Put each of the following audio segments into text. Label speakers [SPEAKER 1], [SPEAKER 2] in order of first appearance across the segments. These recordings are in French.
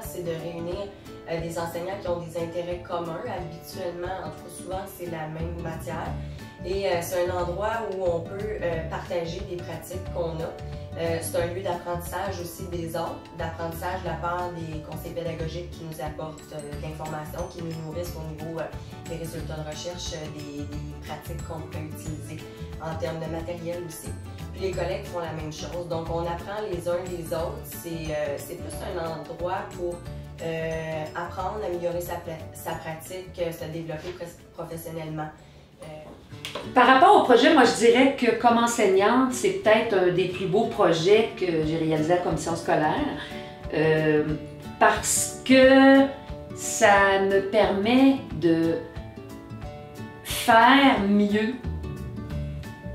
[SPEAKER 1] c'est de réunir des enseignants qui ont des intérêts communs. Habituellement, en tout cas souvent, c'est la même matière. Et c'est un endroit où on peut partager des pratiques qu'on a. C'est un lieu d'apprentissage aussi des autres, d'apprentissage de la part des conseils pédagogiques qui nous apportent de l'information, qui nous nourrissent au niveau des résultats de recherche, des pratiques qu'on peut utiliser en termes de matériel aussi. Puis les collègues font la même chose, donc on apprend les uns des autres. C'est plus un endroit pour apprendre, améliorer sa pratique, se développer professionnellement.
[SPEAKER 2] Par rapport au projet, moi je dirais que comme enseignante, c'est peut-être un des plus beaux projets que j'ai réalisé à la commission scolaire parce que ça me permet de faire mieux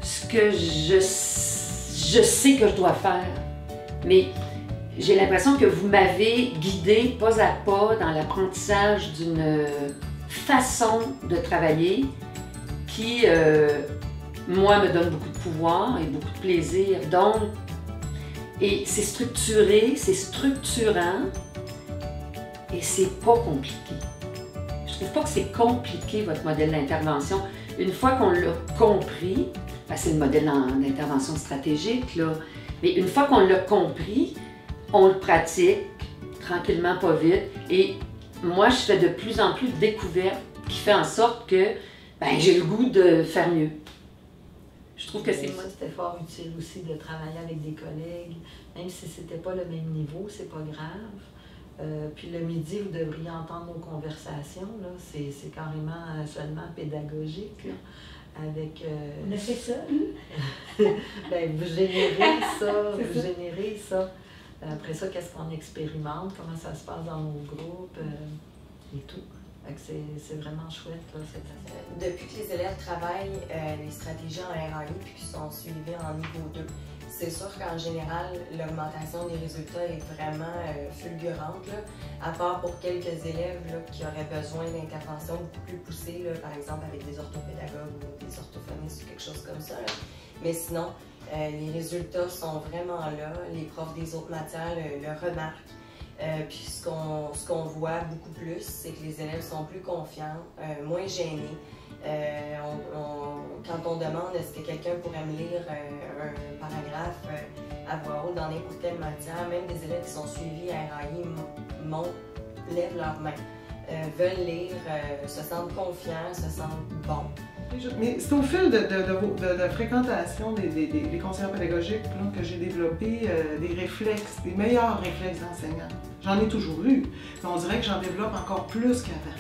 [SPEAKER 2] ce que je sais que je dois faire. Mais j'ai l'impression que vous m'avez guidée pas à pas dans l'apprentissage d'une façon de travailler qui, moi, me donne beaucoup de pouvoir et beaucoup de plaisir. Donc, et c'est structuré, c'est structurant et c'est pas compliqué. Je trouve pas que c'est compliqué, votre modèle d'intervention. Une fois qu'on l'a compris, ben c'est le modèle d'intervention stratégique, là, mais une fois qu'on l'a compris, on le pratique tranquillement, pas vite. Et moi, je fais de plus en plus de découvertes qui fait en sorte que ben, j'ai le goût de faire mieux. Je trouve que c'est...
[SPEAKER 3] C'était fort utile aussi de travailler avec des collègues, même si c'était pas le même niveau, c'est pas grave. Puis le midi, vous devriez entendre nos conversations, c'est carrément seulement pédagogique, là, avec...
[SPEAKER 4] On a fait ça,
[SPEAKER 3] ben, vous générez ça, vous générez ça. Après ça, qu'est-ce qu'on expérimente, comment ça se passe dans nos groupes et tout. C'est vraiment chouette, là, cette affaire.
[SPEAKER 1] Depuis que les élèves travaillent les stratégies en RAI puis qu'ils sont suivis en niveau 2, c'est sûr qu'en général, l'augmentation des résultats est vraiment fulgurante, là, à part pour quelques élèves là, qui auraient besoin d'interventions beaucoup plus poussées, là, par exemple avec des orthopédagogues ou des orthophonistes ou quelque chose comme ça. Là. Mais sinon, les résultats sont vraiment là. Les profs des autres matières le remarquent. Puis ce qu'on voit beaucoup plus, c'est que les élèves sont plus confiants, moins gênés. Quand on demande est-ce que quelqu'un pourrait me lire un paragraphe à voix haute dans n'importe quelle matière, même des élèves qui sont suivis à RAI lèvent leurs mains, veulent lire, se sentent confiants, se sentent bons.
[SPEAKER 5] Mais c'est au fil de fréquentation des conseillers pédagogiques là, que j'ai développé des réflexes, des meilleurs réflexes d'enseignant. J'en ai toujours eu, mais on dirait que j'en développe encore plus qu'avant.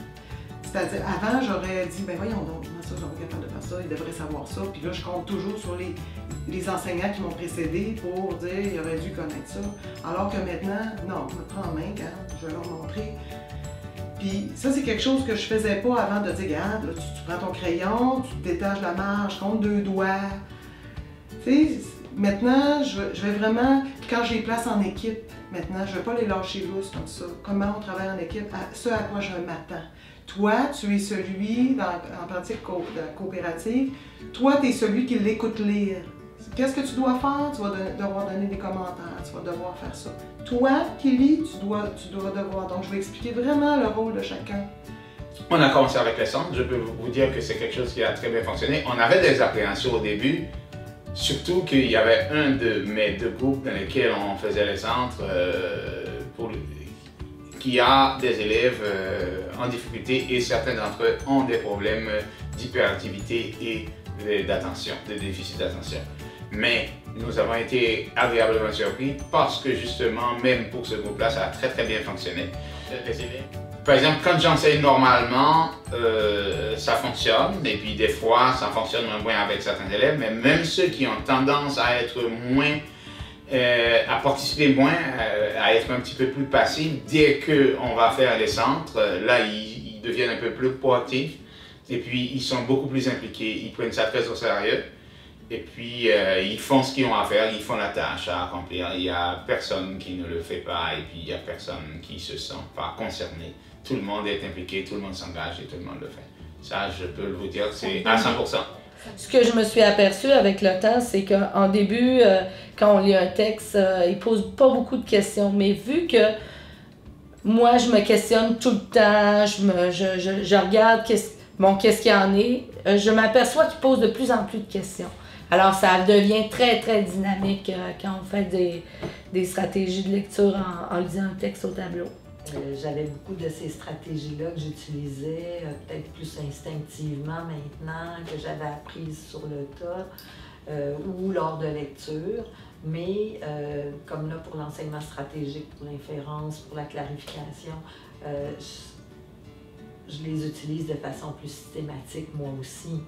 [SPEAKER 5] C'est-à-dire, avant, j'aurais dit, ben voyons donc, comment ça, ils sont capables de faire ça, ils devraient savoir ça. Puis là, je compte toujours sur les enseignants qui m'ont précédé pour dire, ils auraient dû connaître ça. Alors que maintenant, non, je me prends en main, regarde, je vais leur montrer. Puis ça, c'est quelque chose que je faisais pas avant de dire, regarde, là, tu prends ton crayon, tu détaches la marge, compte 2 doigts. Tu sais, maintenant, je vais vraiment, quand je les place en équipe, maintenant, je ne vais pas les lâcher lousses comme ça. Comment on travaille en équipe, ce à quoi je m'attends. Toi, tu es celui, en pratique coopérative, toi, tu es celui qui l'écoute lire. Qu'est-ce que tu dois faire? Tu vas devoir donner des commentaires, tu vas devoir faire ça. Toi qui lis, tu dois devoir. Donc, je vais expliquer vraiment le rôle de chacun.
[SPEAKER 6] On a commencé avec les centres. Je peux vous dire que c'est quelque chose qui a très bien fonctionné. On avait des appréhensions au début, surtout qu'il y avait un de mes 2 groupes dans lesquels on faisait les centres qui a des élèves en difficulté et certains d'entre eux ont des problèmes d'hyperactivité et d'attention, de déficit d'attention. Mais nous avons été agréablement surpris parce que justement, même pour ce groupe-là, ça a très bien fonctionné. Les élèves. Par exemple, quand j'enseigne normalement, ça fonctionne et puis des fois, ça fonctionne moins bien avec certains élèves, mais même ceux qui ont tendance à être moins, à participer moins, à être un petit peu plus passifs, dès qu'on va faire les centres, là, ils deviennent un peu plus proactifs et puis ils sont beaucoup plus impliqués, ils prennent ça très au sérieux. Et puis, ils font ce qu'ils ont à faire, ils font la tâche à accomplir. Il n'y a personne qui ne le fait pas et puis il n'y a personne qui se sent pas concerné. Tout le monde est impliqué, tout le monde s'engage et tout le monde le fait. Ça, je peux vous dire, c'est à 100%.
[SPEAKER 4] Ce que je me suis aperçue avec le temps, c'est qu'en début, quand on lit un texte, il ne pose pas beaucoup de questions. Mais vu que moi, je me questionne tout le temps, je regarde qu'est-ce qu'il y en est. Je m'aperçois qu'il pose de plus en plus de questions. Alors, ça devient très, très dynamique quand on fait des stratégies de lecture en lisant un texte au tableau.
[SPEAKER 3] J'avais beaucoup de ces stratégies-là que j'utilisais, peut-être plus instinctivement maintenant, que j'avais apprises sur le tas ou lors de lecture. Mais comme là, pour l'enseignement stratégique, pour l'inférence, pour la clarification, je les utilise de façon plus systématique, moi aussi.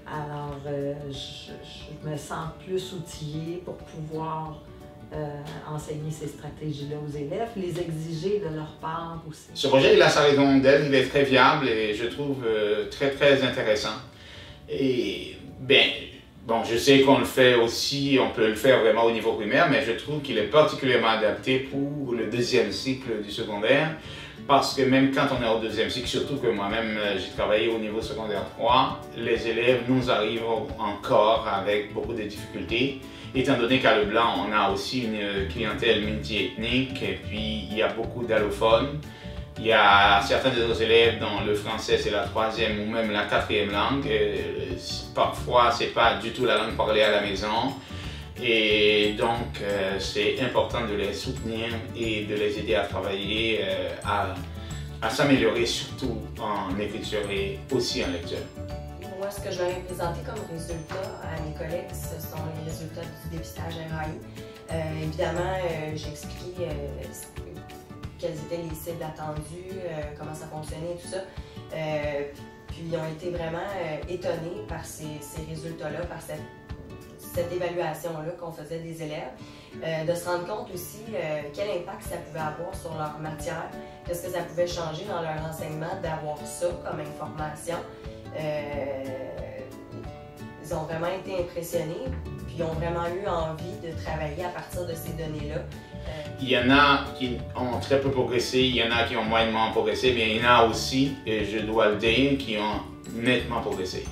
[SPEAKER 3] Alors, je me sens plus outillée pour pouvoir enseigner ces stratégies-là aux élèves, les exiger de leur part aussi.
[SPEAKER 6] Ce projet, il a sa raison d'être, il est très viable et je trouve très, très intéressant. Et, bon, je sais qu'on le fait aussi, on peut le faire vraiment au niveau primaire, mais je trouve qu'il est particulièrement adapté pour le deuxième cycle du secondaire, parce que même quand on est au deuxième cycle, surtout que moi-même j'ai travaillé au niveau secondaire 3, les élèves nous arrivent encore avec beaucoup de difficultés, étant donné qu'à Leblanc, on a aussi une clientèle multiethnique, et puis il y a beaucoup d'allophones. Il y a certains de nos élèves dont le français c'est la troisième ou même la quatrième langue. Parfois, c'est pas du tout la langue parlée à la maison. Et donc, c'est important de les soutenir et de les aider à travailler, à s'améliorer, surtout en écriture et aussi en lecture.
[SPEAKER 1] Moi, ce que je leur ai présenté comme résultat à mes collègues, ce sont les résultats du dépistage RAI. Évidemment, j'ai expliqué quelles étaient les cibles attendues, comment ça fonctionnait, tout ça. Puis ils ont été vraiment étonnés par ces résultats-là, par cette évaluation-là qu'on faisait des élèves, de se rendre compte aussi quel impact ça pouvait avoir sur leur matière, qu'est-ce que ça pouvait changer dans leur enseignement d'avoir ça comme information. Ils ont vraiment été impressionnés, puis ils ont vraiment eu envie de travailler à partir de ces données-là.
[SPEAKER 6] Il y en a qui ont très peu progressé, il y en a qui ont moyennement progressé, mais il y en a aussi, et je dois le dire, qui ont nettement progressé.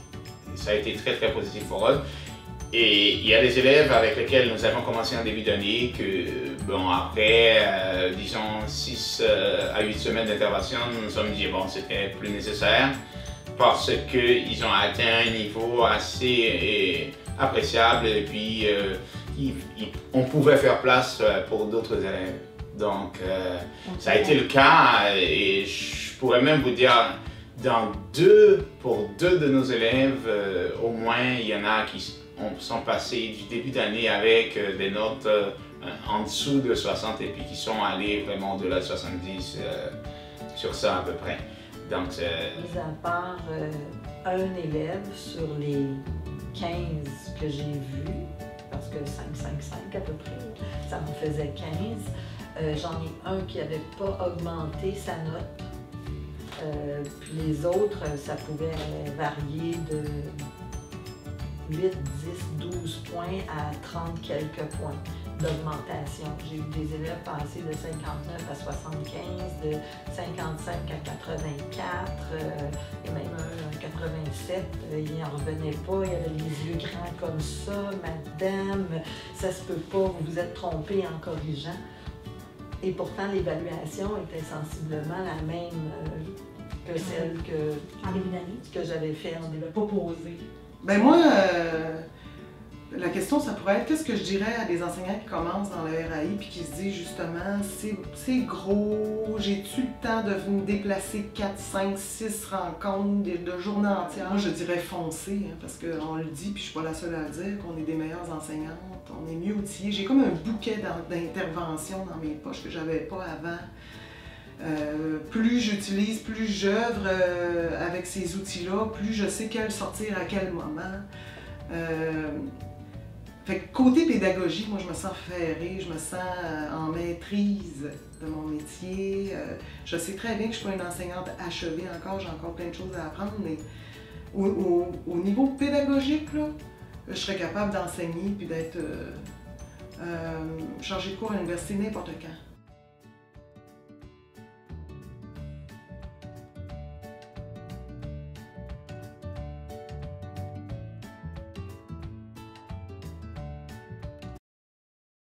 [SPEAKER 6] Ça a été très très positif pour eux. Et il y a des élèves avec lesquels nous avons commencé en début d'année que, bon, après, disons, 6 à 8 semaines d'intervention, nous nous sommes dit, bon, c'était plus nécessaire parce qu'ils ont atteint un niveau assez appréciable et puis on pouvait faire place pour d'autres élèves. Donc, ça a été le cas et je pourrais même vous dire, pour deux de nos élèves, au moins, il y en a qui sont passés du début d'année avec des notes en dessous de 60 et puis qui sont allés vraiment au-delà de 70 sur ça à peu près. Donc,
[SPEAKER 3] mis à part un élève sur les 15 que j'ai vus, parce que 5 à peu près, ça me faisait 15, j'en ai un qui n'avait pas augmenté sa note. Puis les autres, ça pouvait varier de 8, 10, 12 points à 30 quelques points d'augmentation. J'ai eu des élèves passer de 59 à 75, de 55 à 84, et même un 87, il n'en revenait pas, il avait les yeux grands comme ça, madame, ça se peut pas, vous vous êtes trompé en corrigeant. Et pourtant, l'évaluation était sensiblement la même que celle que j'avais fait en début.
[SPEAKER 5] Pas posée. Ben moi, la question, ça pourrait être qu'est-ce que je dirais à des enseignants qui commencent dans le RAI puis qui se disent justement, c'est gros, j'ai-tu le temps de me déplacer 4, 5, 6 rencontres de journées entières? Je dirais foncer, hein, parce qu'on le dit, puis je suis pas la seule à le dire, qu'on est des meilleures enseignantes, on est mieux outillés. J'ai comme un bouquet d'interventions dans mes poches que j'avais pas avant. Plus j'utilise, plus j'œuvre avec ces outils-là, plus je sais quel sortir à quel moment. Fait que côté pédagogie, moi je me sens ferrée, je me sens en maîtrise de mon métier. Je sais très bien que je ne suis pas une enseignante achevée encore, j'ai encore plein de choses à apprendre, mais au niveau pédagogique, là, je serais capable d'enseigner puis d'être chargée de cours à l'université n'importe quand.